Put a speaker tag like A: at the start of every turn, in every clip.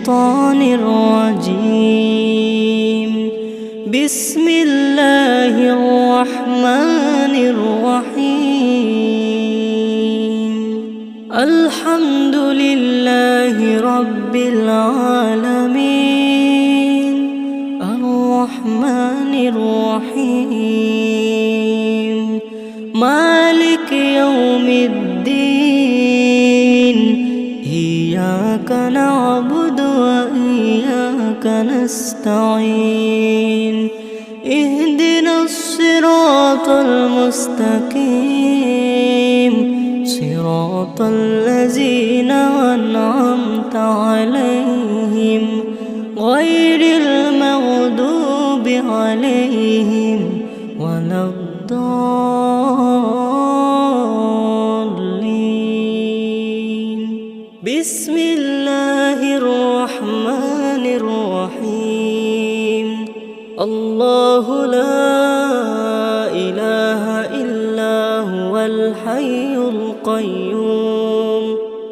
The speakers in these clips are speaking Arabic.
A: الشيطان الرجيم. بسم الله الرحمن الرحيم. الحمد لله رب العالمين الرحمن الرحيم مالك يوم الدين. إياك نعبد وإياك نستعين. اهدنا الصراط المستقيم صراط الذين أنعمت عليهم غير المغضوب عليهم ولا الضالين. بسم الله الرحمن الرحيم. الله لا إله إلا هو الحي القيوم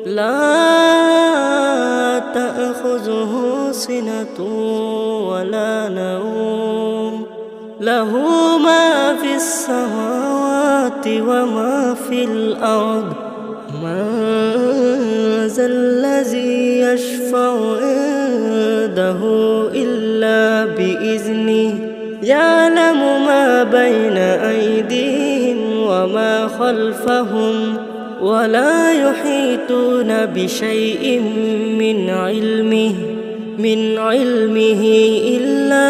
A: لا تأخذه سنة ولا نوم له ما في السماوات وما في الأرض. من ذا الذي يشفع عنده إلا بإذنه يعلم ما بين أيديهم وما خلفهم ولا يحيطون بشيء من علمه إلا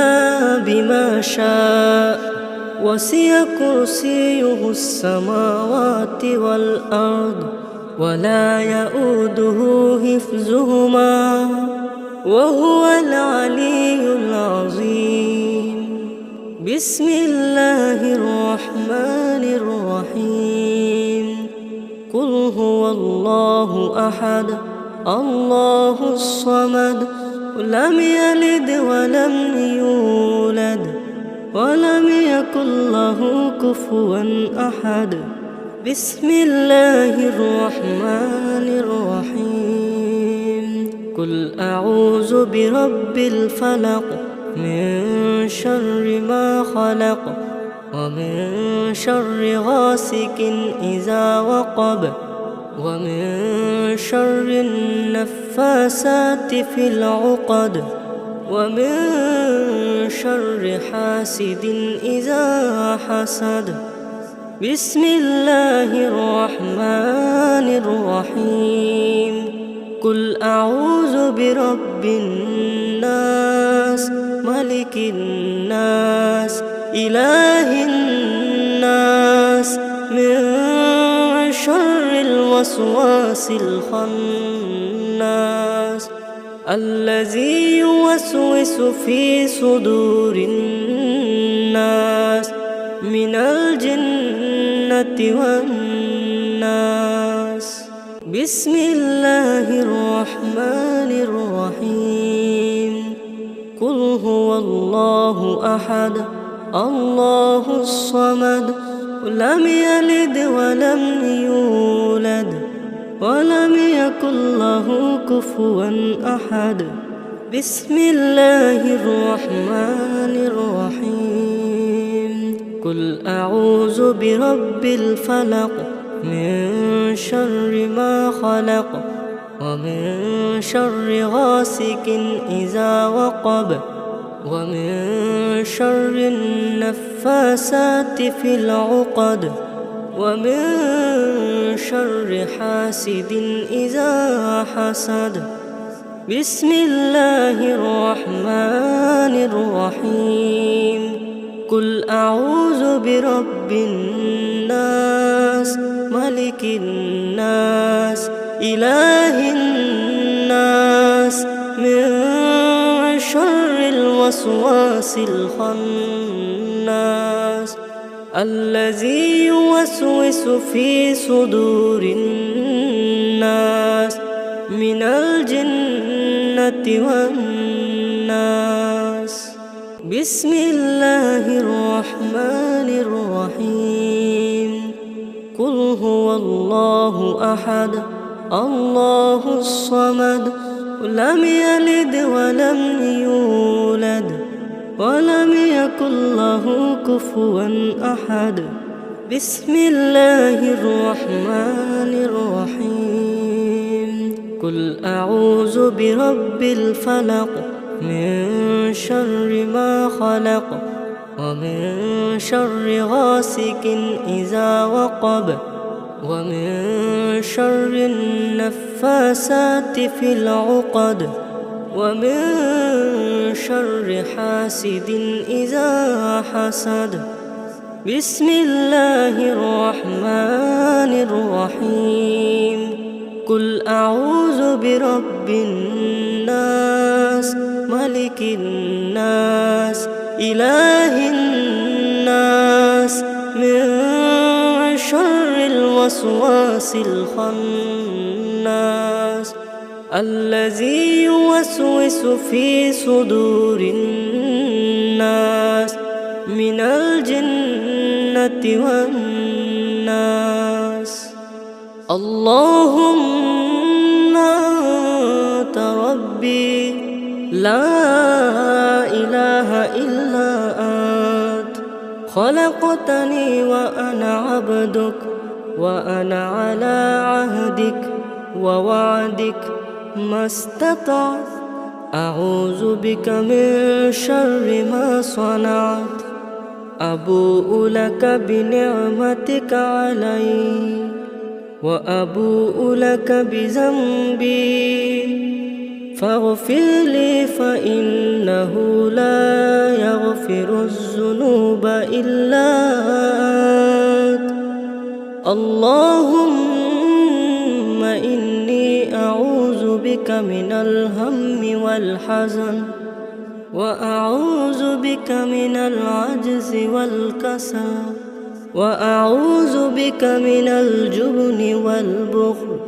A: بما شاء. وسع كرسيه السماوات والأرض ولا يؤوده حفظهما وهو العلي العظيم. بسم الله الرحمن الرحيم. قل هو الله أحد الله الصمد لم يلد ولم يولد ولم يكن له كفوا أحد. بسم الله الرحمن الرحيم. قل أعوذ برب الفلق من شر ما خلق ومن شر غاسق إذا وقب ومن شر النفاسات في العقد ومن شر حاسد إذا حسد. بسم الله الرحمن الرحيم. قل أعوذ برب الناس ملك الناس إله الناس من شر الوسواس الخناس الذي يوسوس في صدور الناس من الجنة والناس. بسم الله الرحمن الرحيم. قل هو الله أحد الله الصمد لم يلد ولم يولد ولم يكن له كفوا أحد. بسم الله الرحمن الرحيم. قل أعوذ برب الفلق من شر ما خلق ومن شر غاسق إذا وقب ومن شر النفاسات في العقد ومن شر حاسد إذا حسد. بسم الله الرحمن الرحيم. قل أعوذ برب الناس ملك الناس إله الناس من شر الوسواس الخناس الذي يوسوس في صدور الناس من الجنة والناس. بسم الله الرحمن الرحيم. قل هو الله أحد الله الصمد لم يلد ولم يولد ولم يكن له كفوا أحد. بسم الله الرحمن الرحيم. قل أعوذ برب الفلق من شر ما خلق ومن شر غاسق إذا وقب ومن شر النفاسات في العقد ومن شر حاسد إذا حسد. بسم الله الرحمن الرحيم. قل أعوذ برب الناس ملك الناس إله الناس من شر الوسواس الخناس الذي يوسوس في صدور الناس من الجنة والناس. اللهم أنت ربي لا إله إلا أنت خلقتني وأنا عبدك وأنا على عهدك ووعدك ما استطعت. أعوذ بك من شر ما صنعت. أبوء لك بنعمتك علي وأبوء لك بذنبي فاغفر لي فإنه لا يغفر الذنوب إلا أنت. اللهم إني أعوذ بك من الهم والحزن وأعوذ بك من العجز والكسل وأعوذ بك من الجبن والبخل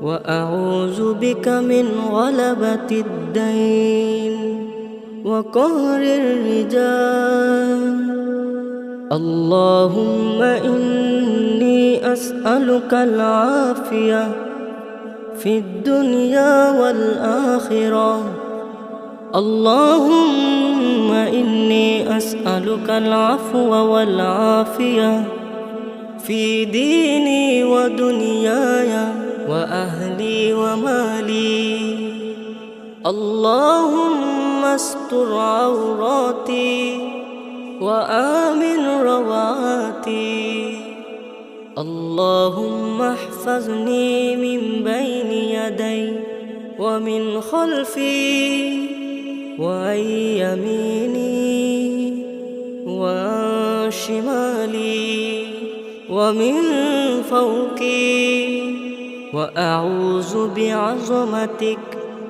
A: وأعوذ بك من غلبة الدين وقهر الرجال. اللهم إني أسألك العافية في الدنيا والآخرة. اللهم إني أسألك العفو والعافية في ديني ودنياي وأهلي ومالي. اللهم استر عوراتي وآمن روعاتي. اللهم احفظني من بين يدي ومن خلفي وعن يميني وعن شمالي ومن فوقي. وأعوذ بعظمتك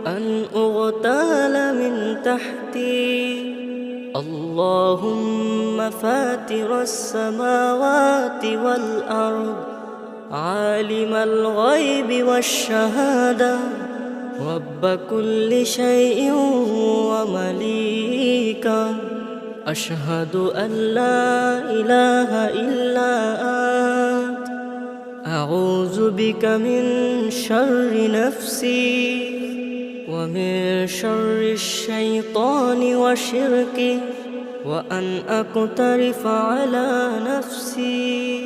A: أن أغتال من تحتي. اللهم فاتر السماوات والأرض عالم الغيب والشهادة رب كل شيء ومليكا. أشهد أن لا إله إلا أنت. أعوذ بك من شر نفسي ومن شر الشيطان وشركه وأن أقترف على نفسي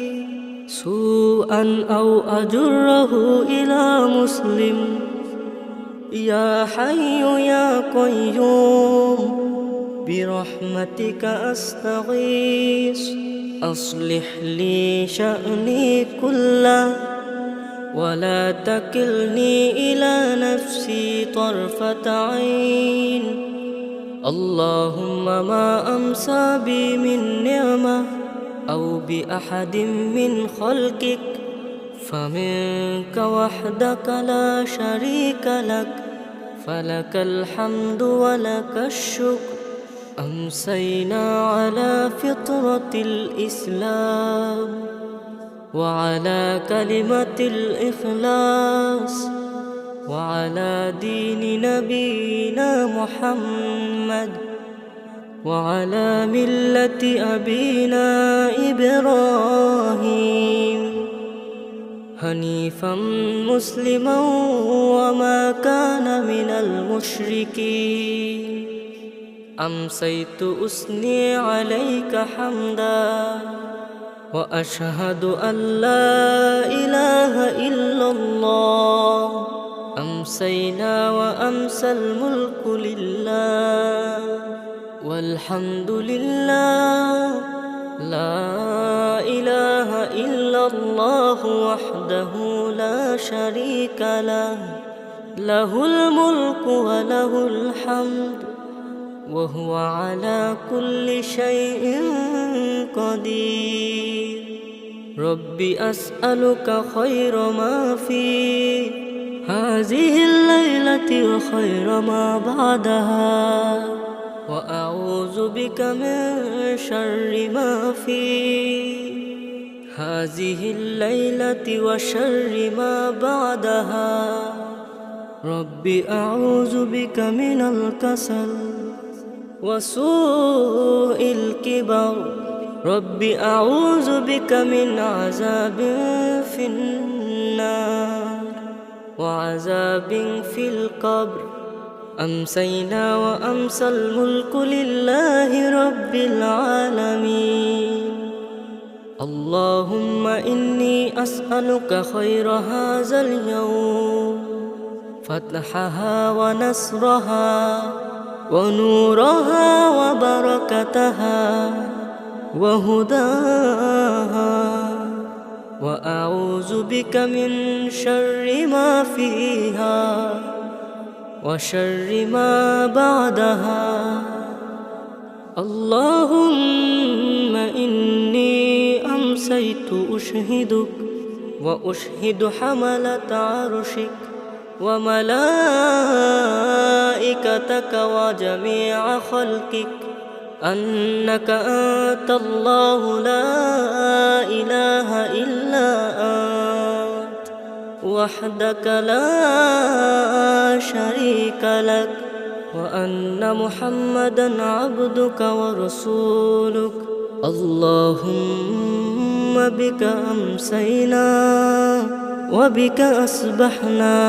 A: سوءا أو أجره إلى مسلم. يا حي يا قيوم برحمتك أستغيث. أصلح لي شأني كله ولا تكلني إلى نفسي طرفة عين. اللهم ما أمسى بي من نعمة أو بأحد من خلقك فمنك وحدك لا شريك لك فلك الحمد ولك الشكر. أمسينا على فطرة الإسلام وعلى كلمة الإخلاص وعلى دين نبينا محمد وعلى ملة أبينا إبراهيم حنيفا مسلما وما كان من المشركين أمسيت أثني عليك حمدا وأشهد أن لا إله إلا الله أمسينا وأمسى الملك لله والحمد لله لا إله إلا الله وحده لا شريك له له الملك وله الحمد وهو على كل شيء قدير ربي أسألك خير ما في هذه الليلة وخير ما بعدها وأعوذ بك من شر ما في هذه الليلة وشر ما بعدها ربي أعوذ بك من الكسل وسوء الكبر ربي أعوذ بك من عذاب في النار وعذاب في القبر أمسينا وأمسى الملك لله رب العالمين اللهم إني أسألك خير هذا اليوم فتحها ونصرها ونورها وبركتها وهداها وأعوذ بك من شر ما فيها وشر ما بعدها اللهم إني أمسيت أشهدك وأشهد حملة عرشك وملائكتك وجميع خلقك أنك أنت الله لا إله إلا أنت وحدك لا شريك لك وأن محمدا عبدك ورسولك اللهم بك أمسينا وبك أصبحنا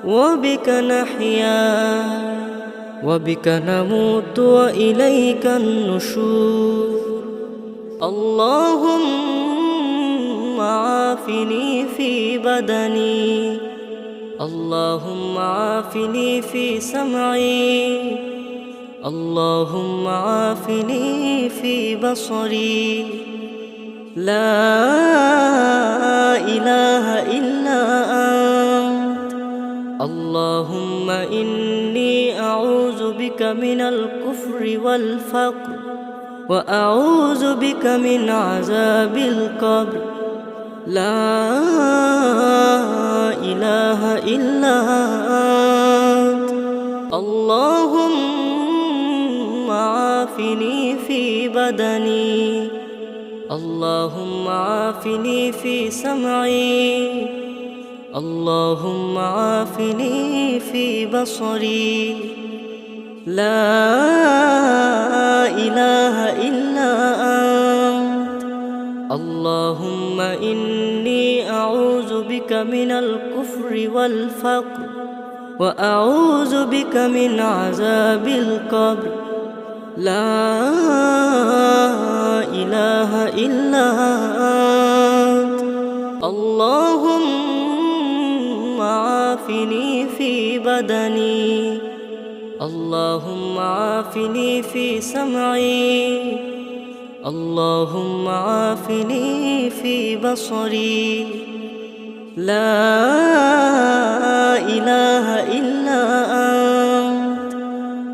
A: وبك نحيا وبك نموت وإليك النشور اللهم عافني في بدني اللهم عافني في سمعي اللهم عافني في بصري لا إله إلا أنت اللهم إني أعوذ بك من الكفر والفقر وأعوذ بك من عذاب القبر لا إله إلا أنت اللهم عافني في بدني اللهم عافني في سمعي اللهم عافني في بصري لا إله إلا أنت اللهم إني أعوذ بك من الكفر والفقر وأعوذ بك من عذاب القبر لا إله إلا أنت اللهم عافني في بدني اللهم عافني في سمعي اللهم عافني في بصري لا إله إلا أنت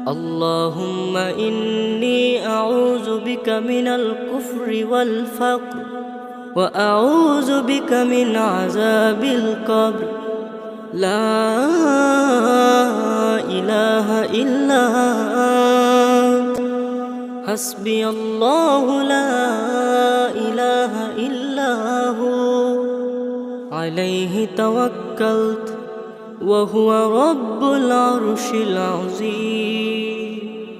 A: اللهم إني أعوذ بك من الكفر والفقر وأعوذ بك من عذاب القبر لا إله إلا أنت حسبي الله لا إله إلا هو عليه توكلت وهو رب العرش العظيم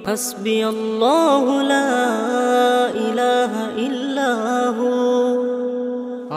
A: حسبي الله لا إله إلا هو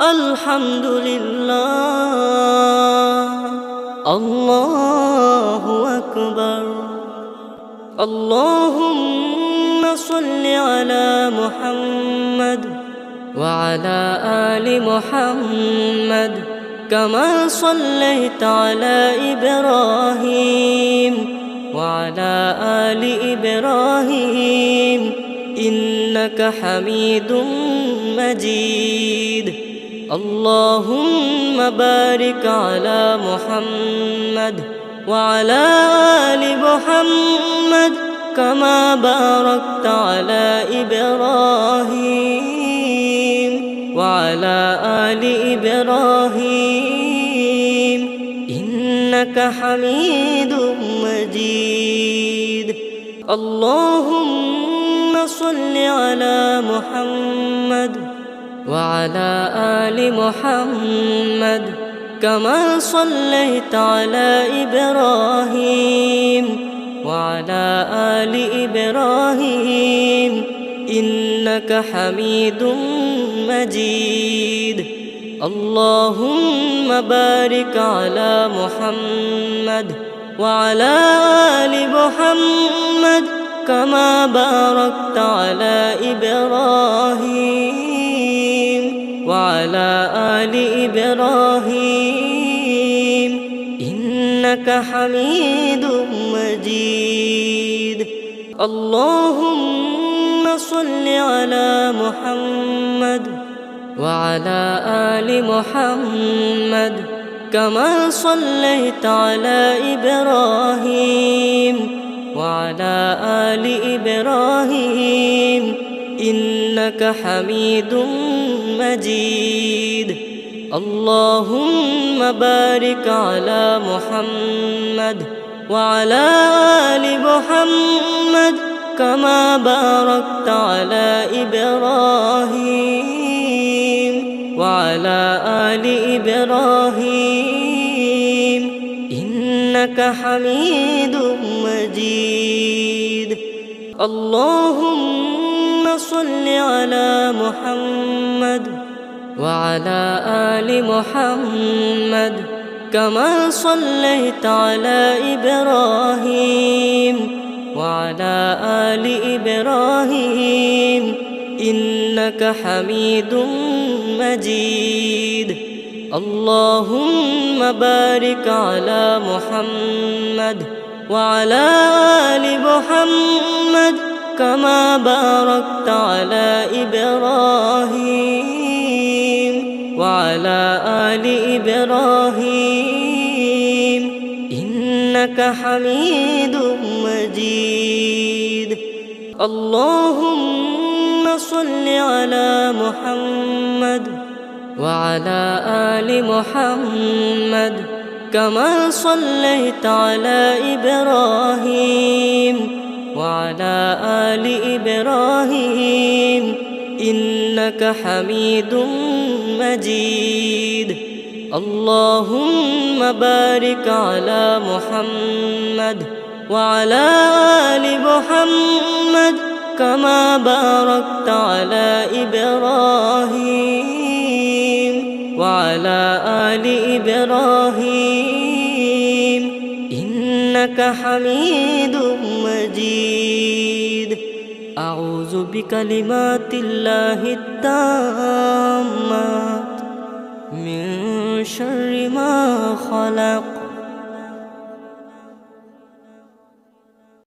A: الحمد لله الله أكبر اللهم صل على محمد وعلى آل محمد كما صليت على إبراهيم وعلى آل إبراهيم إنك حميد مجيد اللهم بارك على محمد وعلى آل محمد كما باركت على إبراهيم وعلى آل إبراهيم إنك حميد مجيد اللهم صل على محمد وعلى آل محمد كما صليت على إبراهيم وعلى آل إبراهيم إنك حميد مجيد اللهم بارك على محمد وعلى آل محمد كما باركت على إبراهيم وعلى آل إبراهيم إنك حميد مجيد اللهم صل على محمد وعلى آل محمد كما صليت على إبراهيم وعلى آل إبراهيم إنك حميد مجيد اللهم بارك على محمد وعلى آل محمد كما باركت على إبراهيم وعلى آل إبراهيم إنك حميد مجيد اللهم صل على محمد وعلى آل محمد كما صليت على إبراهيم وعلى آل إبراهيم إنك حميد مجيد اللهم بارك على محمد وعلى آل محمد كما باركت على إبراهيم وعلى آل إبراهيم إنك حميد مجيد اللهم صل على محمد وعلى آل محمد كما صليت على إبراهيم وعلى آل إبراهيم إنك حميد مجيد اللهم بارك على محمد وعلى آل محمد كما باركت على إبراهيم وعلى آل إبراهيم إنك حميد مجيد أعوذ بكلمات الله التامات من شر ما خلق